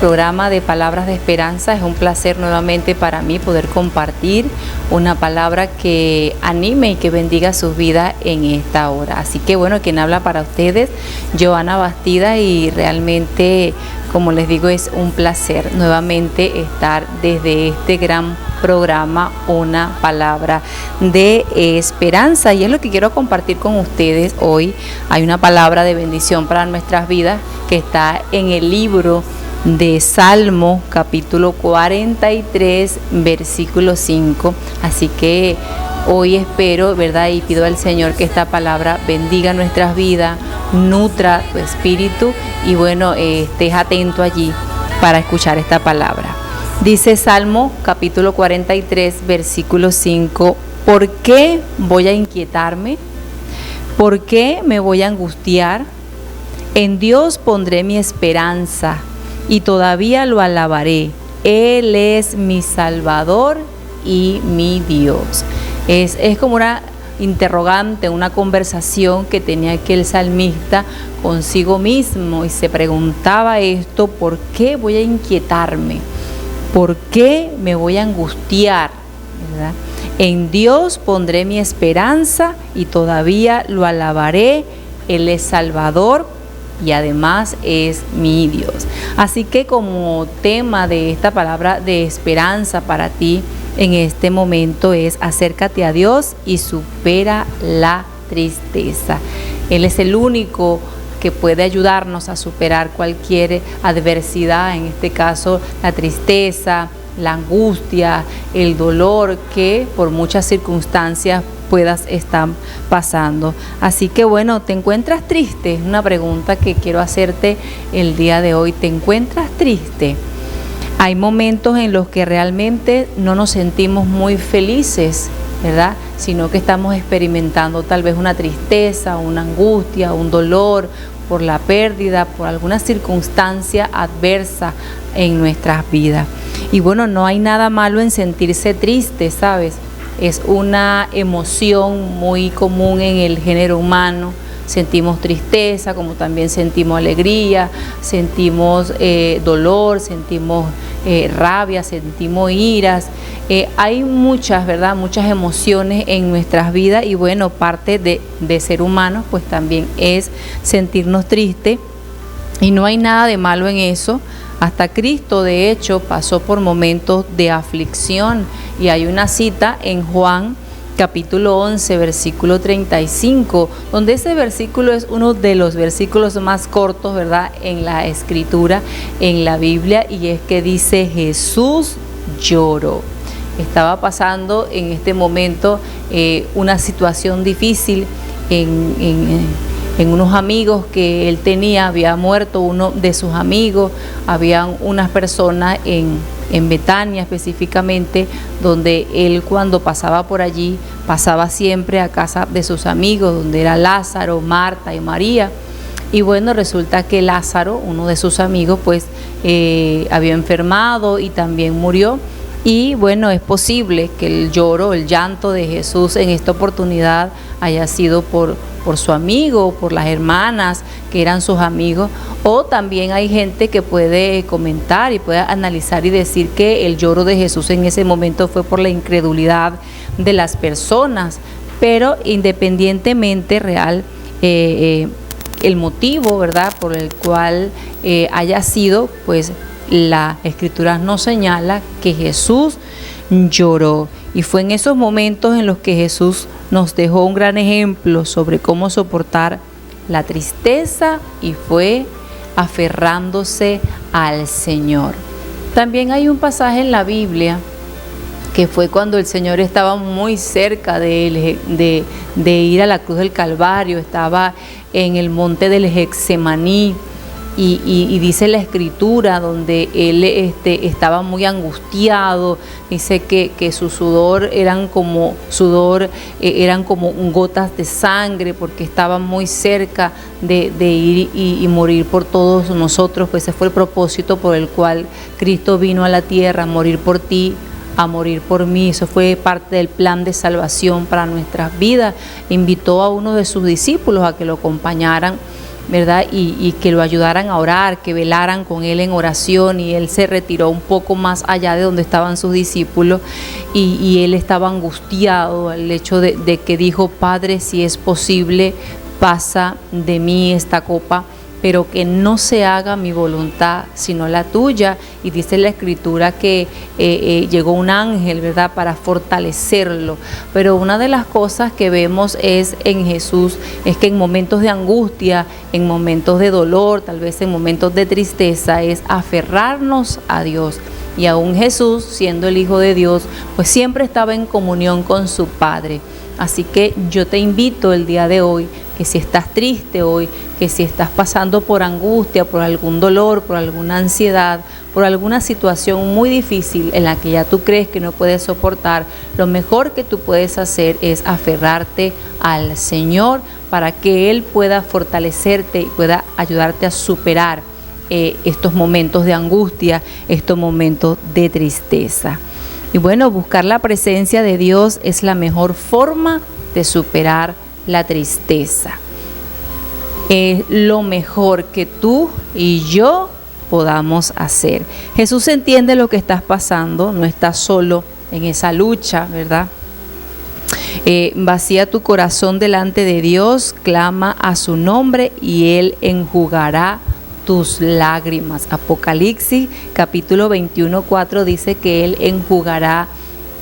programa de Palabras de Esperanza. Es un placer nuevamente para mí poder compartir una palabra que anime y que bendiga sus vidas en esta hora. Así que bueno, quien habla para ustedes, Joana Bastida, y realmente, como les digo, es un placer nuevamente estar desde este gran programa, una palabra de esperanza, y es lo que quiero compartir con ustedes hoy. Hay una palabra de bendición para nuestras vidas que está en el libro de Salmo, capítulo 43, versículo 5. Así que hoy espero, ¿verdad? Y pido al Señor que esta palabra bendiga nuestras vidas, nutra tu espíritu, y bueno, estés atento allí para escuchar esta palabra. Dice Salmo capítulo 43, versículo 5: ¿por qué voy a inquietarme? ¿Por qué me voy a angustiar? En Dios pondré mi esperanza y todavía lo alabaré. Él es mi Salvador y mi Dios. Es como una interrogante, una conversación que tenía aquel salmista consigo mismo, y se preguntaba esto: ¿por qué voy a inquietarme? ¿Por qué me voy a angustiar? ¿Verdad? En Dios pondré mi esperanza y todavía lo alabaré. Él es Salvador y además es mi Dios. Así que como tema de esta palabra de esperanza para ti en este momento es: acércate a Dios y supera la tristeza. Él es el único que puede ayudarnos a superar cualquier adversidad, en este caso la tristeza, la angustia, el dolor que por muchas circunstancias puedas estar pasando. Así que bueno, ¿te encuentras triste? Es una pregunta que quiero hacerte el día de hoy. ¿Te encuentras triste? Hay momentos en los que realmente no nos sentimos muy felices, ¿verdad? Sino que estamos experimentando tal vez una tristeza, una angustia, un dolor por la pérdida, por alguna circunstancia adversa en nuestras vidas. Y bueno, no hay nada malo en sentirse triste, ¿sabes? Es una emoción muy común en el género humano. Sentimos tristeza, como también sentimos alegría, sentimos dolor, sentimos rabia, sentimos iras. Hay muchas, ¿verdad? Muchas emociones en nuestras vidas, y bueno, parte de ser humano pues también es sentirnos tristes, y no hay nada de malo en eso. Hasta Cristo, de hecho, pasó por momentos de aflicción, y hay una cita en Juan capítulo 11, versículo 35, donde ese versículo es uno de los versículos más cortos, ¿verdad?, en la Escritura, en la Biblia, y es que dice: Jesús lloró. Estaba pasando en este momento una situación difícil en unos amigos que él tenía. Había muerto uno de sus amigos. Habían unas personas en Betania específicamente, donde él, cuando pasaba por allí, pasaba siempre a casa de sus amigos, donde era Lázaro, Marta y María. Y bueno, resulta que Lázaro, uno de sus amigos, pues había enfermado y también murió. Y bueno, es posible que el lloro, el llanto de Jesús en esta oportunidad haya sido por su amigo, por las hermanas que eran sus amigos. O también hay gente que puede comentar y puede analizar y decir que el lloro de Jesús en ese momento fue por la incredulidad de las personas. Pero independientemente real, el motivo, ¿verdad?, por el cual haya sido, pues la Escritura nos señala que Jesús lloró. Y fue en esos momentos en los que Jesús nos dejó un gran ejemplo sobre cómo soportar la tristeza, y fue aferrándose al Señor. También hay un pasaje en la Biblia que fue cuando el Señor estaba muy cerca de ir a la cruz del Calvario. Estaba en el monte del Getsemaní. Y dice la Escritura, donde él estaba muy angustiado. Dice que su sudor eran como gotas de sangre, porque estaba muy cerca de ir y morir por todos nosotros. Pues ese fue el propósito por el cual Cristo vino a la tierra: a morir por ti, a morir por mí. Eso fue parte del plan de salvación para nuestras vidas. Invitó a uno de sus discípulos a que lo acompañaran ¿verdad? Y que lo ayudaran a orar, que velaran con él en oración, y él se retiró un poco más allá de donde estaban sus discípulos, y él estaba angustiado al hecho de que dijo: Padre, si es posible, pasa de mí esta copa, pero que no se haga mi voluntad sino la tuya. Y dice la escritura que llegó un ángel, ¿verdad?, para fortalecerlo. Pero una de las cosas que vemos en Jesús es que en momentos de angustia, en momentos de dolor, tal vez en momentos de tristeza, es aferrarnos a Dios. Y aún Jesús, siendo el Hijo de Dios, pues siempre estaba en comunión con su Padre. Así que yo te invito el día de hoy, que si estás triste hoy, que si estás pasando por angustia, por algún dolor, por alguna ansiedad, por alguna situación muy difícil en la que ya tú crees que no puedes soportar, lo mejor que tú puedes hacer es aferrarte al Señor para que Él pueda fortalecerte y pueda ayudarte a superar estos momentos de angustia, estos momentos de tristeza. Y bueno, buscar la presencia de Dios es la mejor forma de superar la tristeza. Es lo mejor que tú y yo podamos hacer. Jesús entiende lo que estás pasando, no estás solo en esa lucha, ¿verdad? Vacía tu corazón delante de Dios, clama a su nombre y Él enjugará tus lágrimas. Apocalipsis capítulo 21:4 dice que Él enjugará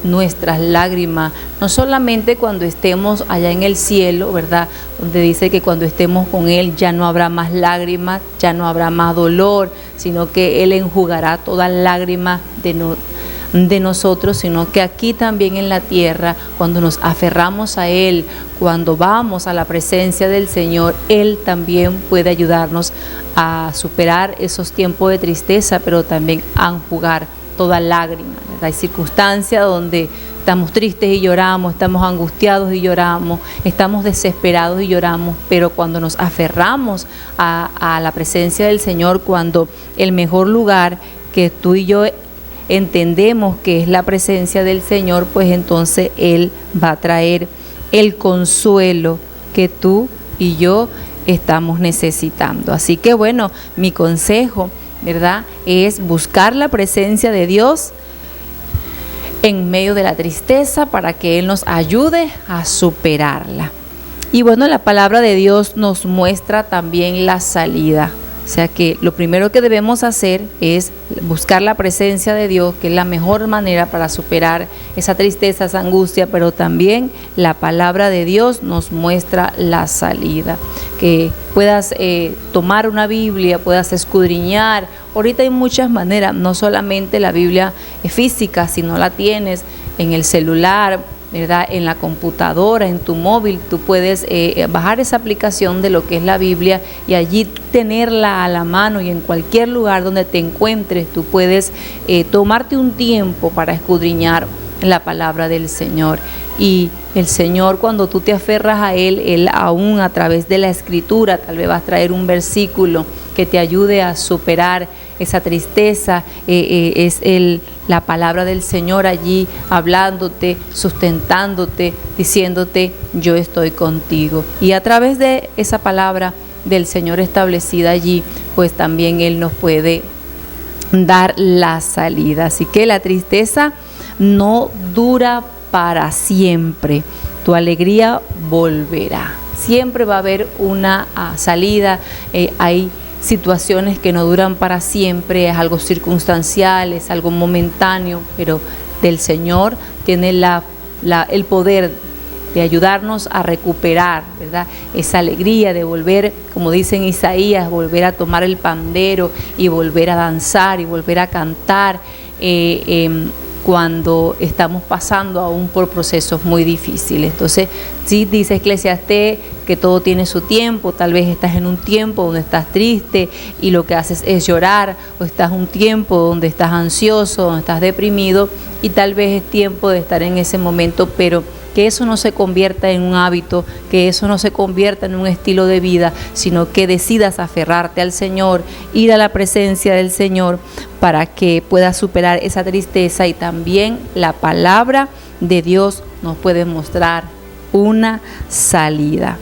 nuestras lágrimas, no solamente cuando estemos allá en el cielo, ¿verdad?, donde dice que cuando estemos con Él ya no habrá más lágrimas, ya no habrá más dolor, sino que Él enjugará toda lágrima de nosotros, sino que aquí también en la tierra, cuando nos aferramos a Él, cuando vamos a la presencia del Señor, Él también puede ayudarnos a superar esos tiempos de tristeza, pero también a enjugar toda lágrima, ¿verdad? Hay circunstancias donde estamos tristes y lloramos, estamos angustiados y lloramos, estamos desesperados y lloramos, pero cuando nos aferramos a la presencia del Señor, cuando el mejor lugar que tú y yo entendemos que es la presencia del Señor, pues entonces Él va a traer el consuelo que tú y yo estamos necesitando. Así que bueno, mi consejo, ¿verdad?, es buscar la presencia de Dios en medio de la tristeza para que Él nos ayude a superarla. Y bueno, la palabra de Dios nos muestra también la salida. O sea que lo primero que debemos hacer es buscar la presencia de Dios, que es la mejor manera para superar esa tristeza, esa angustia, pero también la palabra de Dios nos muestra la salida. Que puedas tomar una Biblia, puedas escudriñar. Ahorita hay muchas maneras, no solamente la Biblia física, si no la tienes en el celular, ¿verdad?, en la computadora, en tu móvil, tú puedes bajar esa aplicación de lo que es la Biblia y allí tenerla a la mano, y en cualquier lugar donde te encuentres tú puedes tomarte un tiempo para escudriñar la palabra del Señor. Y el Señor, cuando tú te aferras a Él aún a través de la Escritura, tal vez vas a traer un versículo que te ayude a superar esa tristeza. Es la palabra del Señor allí hablándote, sustentándote, diciéndote: yo estoy contigo. Y a través de esa palabra del Señor establecida allí, pues también Él nos puede dar la salida. Así que la tristeza no dura para siempre. Tu alegría volverá. Siempre va a haber una salida. Hay situaciones que no duran para siempre, es algo circunstancial, es algo momentáneo, pero del Señor tiene el poder de ayudarnos a recuperar, ¿verdad?, esa alegría de volver, como dice en Isaías, volver a tomar el pandero y volver a danzar y volver a cantar cuando estamos pasando aún por procesos muy difíciles. Entonces, sí dice Eclesiastés que todo tiene su tiempo. Tal vez estás en un tiempo donde estás triste y lo que haces es llorar, o estás en un tiempo donde estás ansioso, donde estás deprimido, y tal vez es tiempo de estar en ese momento, pero que eso no se convierta en un hábito, que eso no se convierta en un estilo de vida, sino que decidas aferrarte al Señor, ir a la presencia del Señor para que puedas superar esa tristeza. Y también la palabra de Dios nos puede mostrar una salida.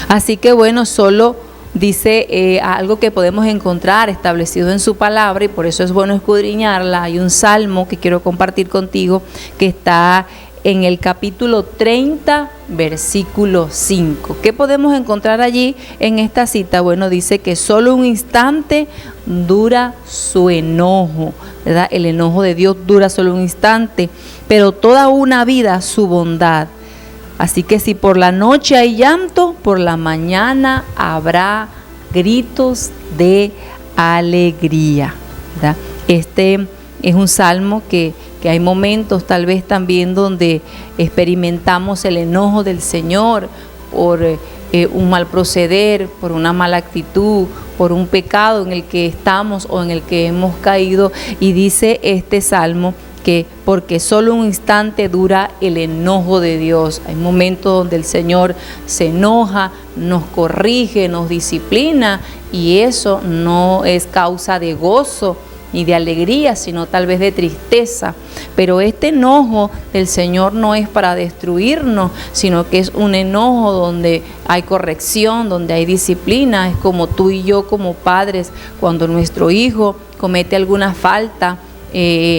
Así que bueno, solo dice algo que podemos encontrar establecido en su palabra, y por eso es bueno escudriñarla. Hay un salmo que quiero compartir contigo que está en el capítulo 30, versículo 5. ¿Qué podemos encontrar allí en esta cita? Bueno, dice que solo un instante dura su enojo, ¿verdad? El enojo de Dios dura solo un instante, pero toda una vida su bondad. Así que si por la noche hay llanto, por la mañana habrá gritos de alegría, ¿verdad? Este es un salmo que hay momentos tal vez también donde experimentamos el enojo del Señor por un mal proceder, por una mala actitud, por un pecado en el que estamos o en el que hemos caído. Y dice este salmo que porque solo un instante dura el enojo de Dios. Hay momentos donde el Señor se enoja, nos corrige, nos disciplina, y eso no es causa de gozo ni de alegría, sino tal vez de tristeza. Pero este enojo del Señor no es para destruirnos, sino que es un enojo donde hay corrección, donde hay disciplina. Es como tú y yo como padres, cuando nuestro hijo comete alguna falta,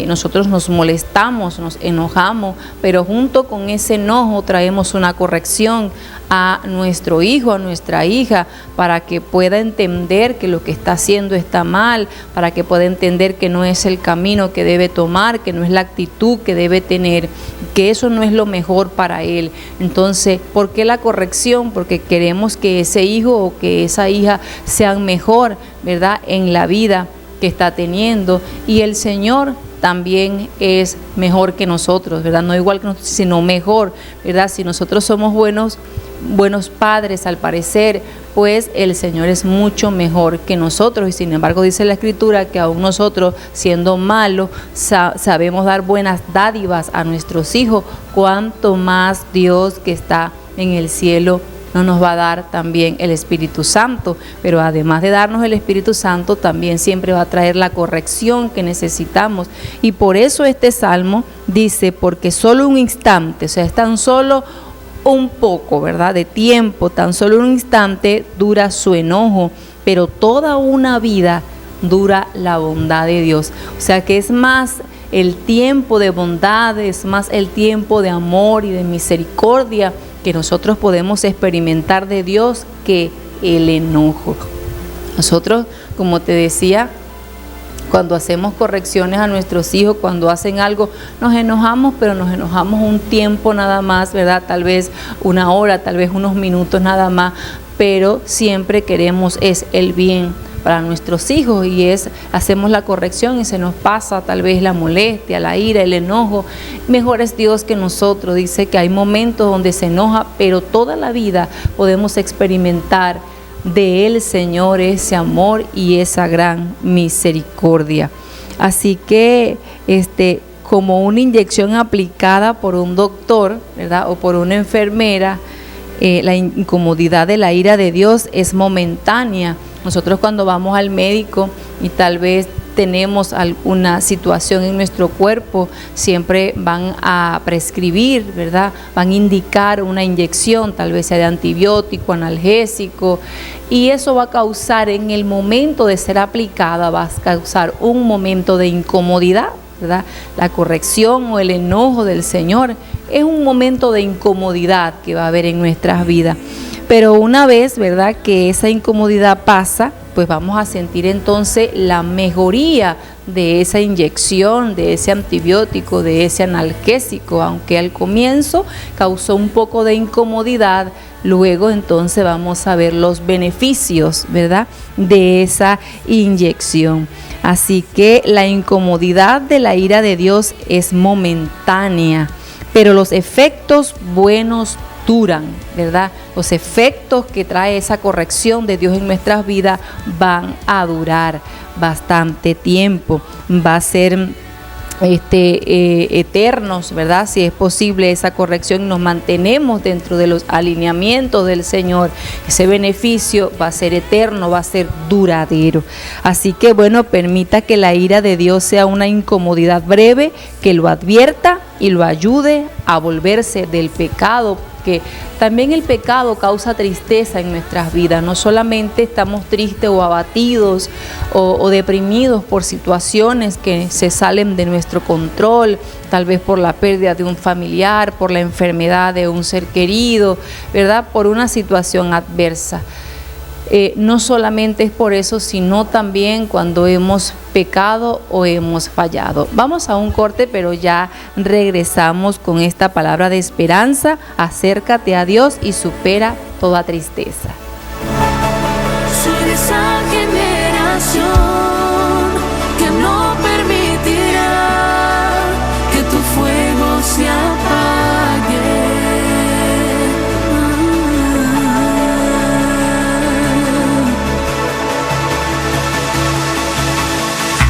nosotros nos molestamos, nos enojamos, pero junto con ese enojo traemos una corrección a nuestro hijo, a nuestra hija, para que pueda entender que lo que está haciendo está mal, para que pueda entender que no es el camino que debe tomar, que no es la actitud que debe tener, que eso no es lo mejor para él. Entonces, ¿por qué la corrección? Porque queremos que ese hijo o que esa hija sean mejor, ¿verdad?, en la vida que está teniendo. Y el Señor también es mejor que nosotros, ¿verdad? No igual que nosotros, sino mejor, ¿verdad? Si nosotros somos buenos padres al parecer, pues el Señor es mucho mejor que nosotros. Y sin embargo dice la Escritura que aún nosotros, siendo malos, sabemos dar buenas dádivas a nuestros hijos. Cuanto más Dios que está en el cielo no nos va a dar también el Espíritu Santo. Pero además de darnos el Espíritu Santo, también siempre va a traer la corrección que necesitamos. Y por eso este salmo dice, porque solo un instante, o sea, es tan solo un poco, ¿verdad?, de tiempo, tan solo un instante dura su enojo, pero toda una vida dura la bondad de Dios. O sea que es más el tiempo de bondad, es más el tiempo de amor y de misericordia que nosotros podemos experimentar de Dios que el enojo. Nosotros, como te decía, cuando hacemos correcciones a nuestros hijos, cuando hacen algo, nos enojamos, pero nos enojamos un tiempo nada más, ¿verdad? Tal vez una hora, tal vez unos minutos nada más, pero siempre queremos es el bien para nuestros hijos, y hacemos la corrección y se nos pasa tal vez la molestia, la ira, el enojo. Mejor es Dios que nosotros. Dice que hay momentos donde se enoja, pero toda la vida podemos experimentar de Él, Señor, ese amor y esa gran misericordia. Así que como una inyección aplicada por un doctor, ¿verdad?, o por una enfermera, la incomodidad de la ira de Dios es momentánea. Nosotros cuando vamos al médico y tal vez tenemos alguna situación en nuestro cuerpo, siempre van a prescribir, ¿verdad?, van a indicar una inyección, tal vez sea de antibiótico, analgésico, y eso va a causar, en el momento de ser aplicada, va a causar un momento de incomodidad, ¿verdad? La corrección o el enojo del Señor es un momento de incomodidad que va a haber en nuestras vidas. Pero una vez, ¿verdad?, que esa incomodidad pasa, pues vamos a sentir entonces la mejoría de esa inyección, de ese antibiótico, de ese analgésico. Aunque al comienzo causó un poco de incomodidad, luego entonces vamos a ver los beneficios, ¿verdad?, de esa inyección. Así que la incomodidad de la ira de Dios es momentánea, pero los efectos buenos duran, ¿verdad? Los efectos que trae esa corrección de Dios en nuestras vidas van a durar bastante tiempo, va a ser eternos, ¿verdad? Si es posible esa corrección, nos mantenemos dentro de los alineamientos del Señor, ese beneficio va a ser eterno, va a ser duradero. Así que bueno, permita que la ira de Dios sea una incomodidad breve, que lo advierta y lo ayude a volverse del pecado porque también el pecado causa tristeza en nuestras vidas. No solamente estamos tristes o abatidos o deprimidos por situaciones que se salen de nuestro control, tal vez por la pérdida de un familiar, por la enfermedad de un ser querido, ¿verdad? Por una situación adversa. No solamente es por eso, sino también cuando hemos pecado o hemos fallado. Vamos a un corte, pero ya regresamos con esta palabra de esperanza. Acércate a Dios y supera toda tristeza. Soy de esa generación que no permitirá que tu fuego se apague.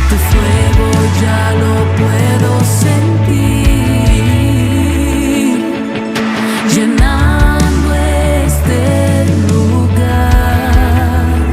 Tu fuego ya no puede